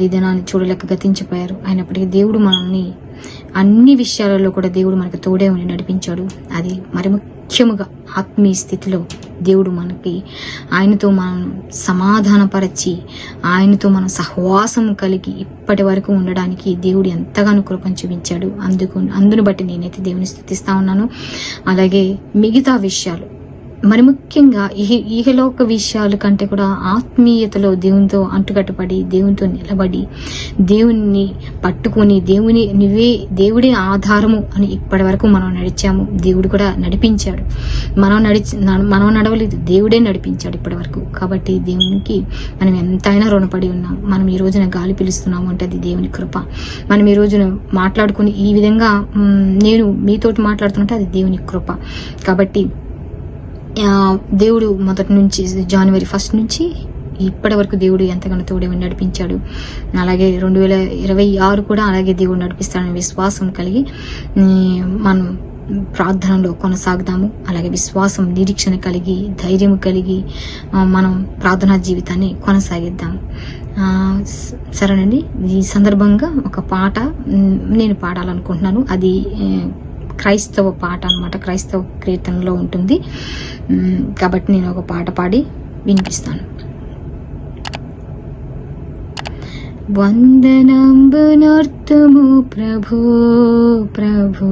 ఈ దినాన్ని చూడలేక గతించిపోయారు. అయినప్పటికీ దేవుడు మనల్ని అన్ని విషయాలలో కూడా దేవుడు మనకు తోడే ఉండి నడిపించాడు. అది మరి ముఖ్యముగా ఆత్మీయ స్థితిలో దేవుడు మనకి ఆయనతో మనం సమాధానపరచి ఆయనతో మనం సహవాసం కలిగి ఇప్పటి వరకు ఉండడానికి దేవుడు ఎంతగానో కృపను చూపించాడు. అందును బట్టి నేనైతే దేవుని స్తుతిస్తా ఉన్నాను. అలాగే మిగతా విషయాలు మరి ముఖ్యంగా ఈహలోక విషయాల కంటే కూడా ఆత్మీయతలో దేవునితో అంటుకట్టుపడి దేవునితో నిలబడి దేవుని పట్టుకొని దేవుడే ఆధారము అని ఇప్పటి వరకు మనం నడిచాము. దేవుడు కూడా నడిపించాడు. మనం నడవలేదు, దేవుడే నడిపించాడు ఇప్పటి వరకు. కాబట్టి దేవునికి మనం ఎంతైనా రుణపడి ఉన్నాం. మనం ఈ రోజున గాలి పిలుస్తున్నాము అంటే అది దేవుని కృప. మనం ఈ రోజున మాట్లాడుకుని ఈ విధంగా నేను మీతోటి మాట్లాడుతుంటే అది దేవుని కృప. కాబట్టి దేవుడు మొదటి నుంచి జనవరి 1 నుంచి ఇప్పటి వరకు దేవుడు ఎంతగానో తోడే నడిపించాడు. అలాగే 2026 కూడా అలాగే దేవుడు నడిపిస్తాడని విశ్వాసం కలిగి మనం ప్రార్థనలో కొనసాగుదాము. అలాగే విశ్వాసం, నిరీక్షణ కలిగి, ధైర్యం కలిగి మనం ప్రార్థనా జీవితాన్ని కొనసాగిద్దాము. సరేనండి, ఈ సందర్భంగా ఒక పాట నేను పాడాలనుకుంటున్నాను. అది క్రైస్తవ పాట అన్నమాట, క్రైస్తవ కీర్తనలో ఉంటుంది. కాబట్టి నేను ఒక పాట పాడి వినిపిస్తాను. వందనంబునర్తుము ప్రభు ప్రభు,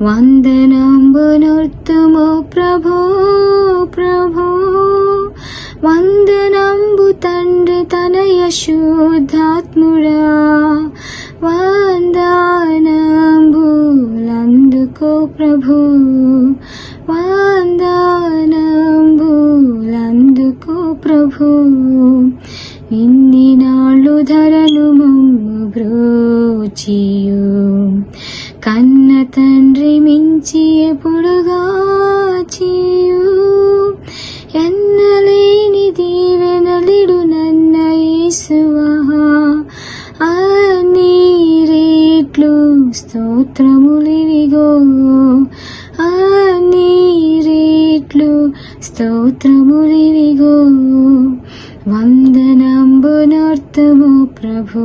వందనంబునర్తుము ప్రభు ప్రభు, వందనంబు తండ్రి తనయ శుద్ధాత్ముడా, వందనంబులందుకో ప్రభు, వందనంబులందుకో ప్రభు. ఇన్ని నాళ్ళు ధరను మమ్ము బ్రోచియు, కన్న తండ్రి మించి ఎప్పుడుగా చేయు, ఎన్నలేని దీవెనలిడు నన్న యేసువా, అన్ని రేట్లు స్తోత్రములివిగో, అన్ని రేట్లు స్తోత్రములివిగో. వందనంబునర్తుము ప్రభు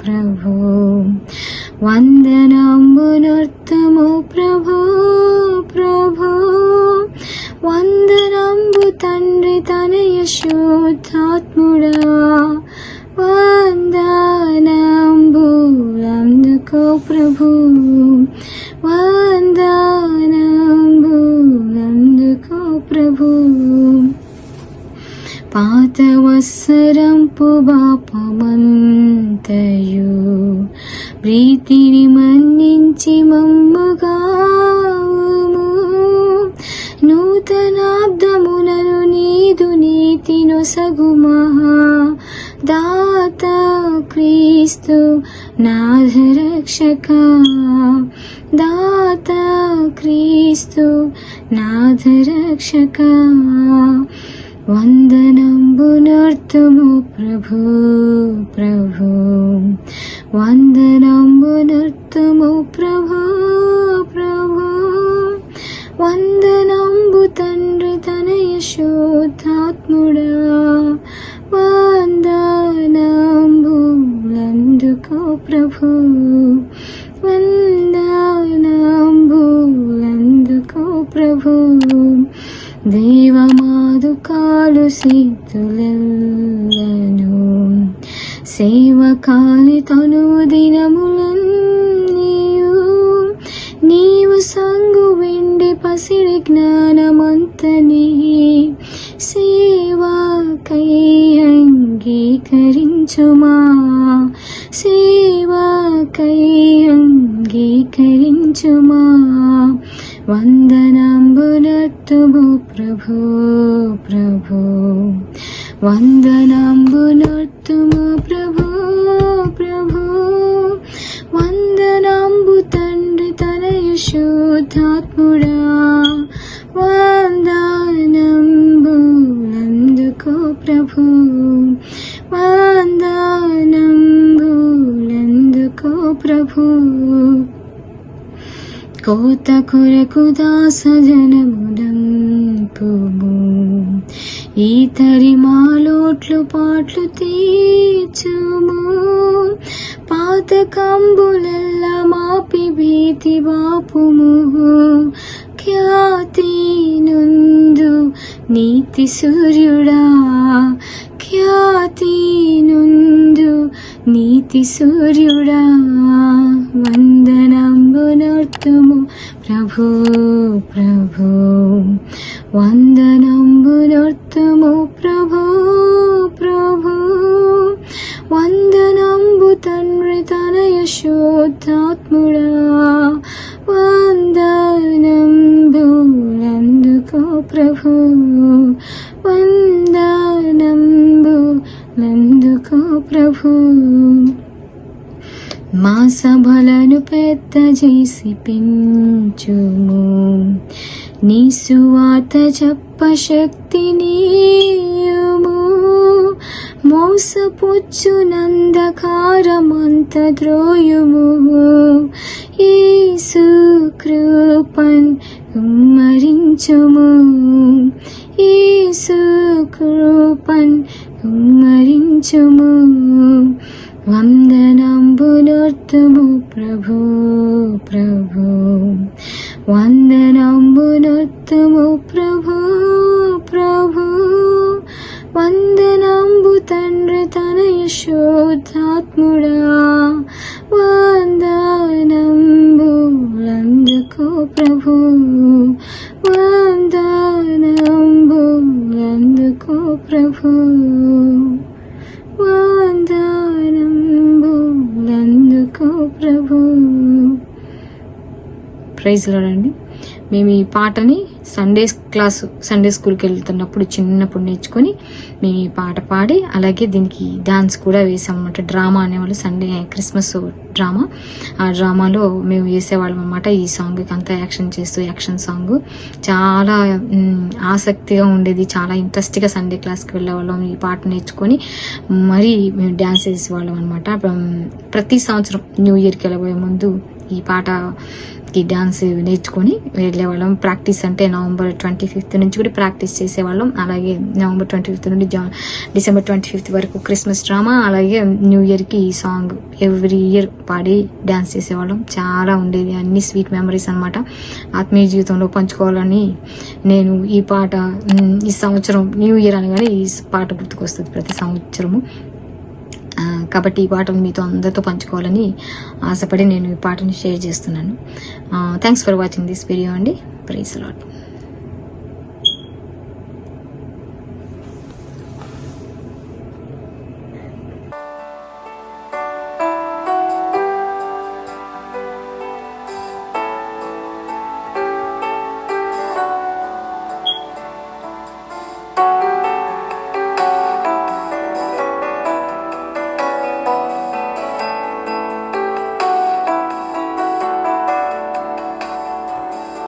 ప్రభు, వందనంబునర్తుము ప్రభు ప్రభు, వందనంబు తండ్రి తనయ శుద్ధాత్ముడా, వందనంబులందుకో ప్రభు, వందనంబులందుకో ప్రభు. పాత వత్సరంపు పాపమంతయు ప్రీతిని మన్నించి మమ్ముగావుము, నూతనాబ్దములను నీదు నీతి నొసగుమహా దాత క్రీస్తు నాథరక్షక, దాత క్రీస్తు నాథరక్షక. వందనంబునర్తుము ప్రభు ప్రభు, వందనంబునర్తుము ప్రభు ప్రభు, వందనంబు తండ్రి తనయ శుద్ధాత్ముడా, వందనంబులందుకో ప్రభు, వందనంబులందుకో ప్రభు. దేవమాదుకాలు సిద్ధులెల్లను, సేవకాలి తను దినములన్నీయు, నీవు సంగు వెండి పసిడి జ్ఞానమంతని సేవకై అంగీకరించుమా, సేవకై అంగీకరించుమా. వందనంబునర్తుము ప్రభు ప్రభు, వందనంబునర్తుము ప్రభు ప్రభు, వందనంబు తండ్రి తనయ శుద్ధాత్ముడా, వందనంబులందుకో ప్రభు, వందనంబులందుకో ప్రభు. కోత కొరకు దాస జనమునందెను, నింపుము. ఈతరి మాలోట్లు పాట్లు తీర్చుము. పాతకంబులెల్ల మాపి భీతి బాపుము. ఖ్యాతి నుందు నీతి సూర్యుడా, ఖ్యాతి నుందు నీతి సూర్యుడా, వందనంబునర్తుము ప్రభు ప్రభు, వందనంబునర్తుము ప్రభు ప్రభు, వందనంబు తండ్రి తనయ శుద్ధాత్ముడా, వందనంబులందుకో ప్రభు, వందనంబులందుకో ప్రభు. మా సభలను పెద్ద చేసి పెంచుము. నీ సువార్త చెప్ప శక్తినియుము. మోసపుచ్చునందకారమంత ద్రోయుము. యేసు కృపన్ కుమ్మరించుము. యేసు కృపన్ కుమ్మరించుము. వందనంబునర్తుము ప్రభు ప్రభు, వందనంబునర్తుము ప్రభు ప్రభు, వందనంబు తండ్రి తనయ శుద్ధాత్ముడా, వందనంబులందుకో ప్రభు, వందనంబులందుకో ప్రభు, వందనంబులందుకో ప్రభు. ప్రైజ్ లార్డ్ అండి. మేము ఈ పాటని సండే స్కూల్కి వెళ్తున్నప్పుడు చిన్నప్పుడు నేర్చుకొని మేము ఈ పాట పాడి అలాగే దీనికి డాన్స్ కూడా వేసాం అన్నమాట. డ్రామా అనేవాళ్ళు, సండే క్రిస్మస్ డ్రామా, ఆ డ్రామాలో మేము వేసేవాళ్ళం అన్నమాట. ఈ సాంగ్కి అంతా యాక్షన్ సాంగ్ చాలా ఆసక్తిగా ఉండేది, చాలా ఇంట్రెస్ట్గా సండే క్లాస్కి వెళ్ళేవాళ్ళం. ఈ పాట నేర్చుకొని మరీ మేము డ్యాన్స్ వేసేవాళ్ళం అనమాట. ప్రతి సంవత్సరం న్యూ ఇయర్కి వెళ్ళబోయే ముందు ఈ పాటకి డాన్స్ నేర్చుకొని వెళ్ళేవాళ్ళం. ప్రాక్టీస్ అంటే నవంబర్ 25th నుంచి కూడా ప్రాక్టీస్ చేసేవాళ్ళం. అలాగే నవంబర్ 25th నుండి డిసెంబర్ 25th వరకు క్రిస్మస్ డ్రామా, అలాగే న్యూ ఇయర్కి ఈ సాంగ్ ఎవ్రీ ఇయర్ పాడి డ్యాన్స్ చేసేవాళ్ళం. చాలా ఉండేది, అన్ని స్వీట్ మెమరీస్ అనమాట. ఆత్మీయ జీవితంలో పంచుకోవాలని నేను ఈ పాట ఈ సంవత్సరం న్యూ ఇయర్ అనగానే ఈ పాట గుర్తుకొస్తుంది ప్రతి సంవత్సరము. కాబట్టి ఈ పాటను మీతో అందరితో పంచుకోవాలని ఆశపడి నేను ఈ పాటను షేర్ చేస్తున్నాను. Thanks for watching this video అండి. Praise lord.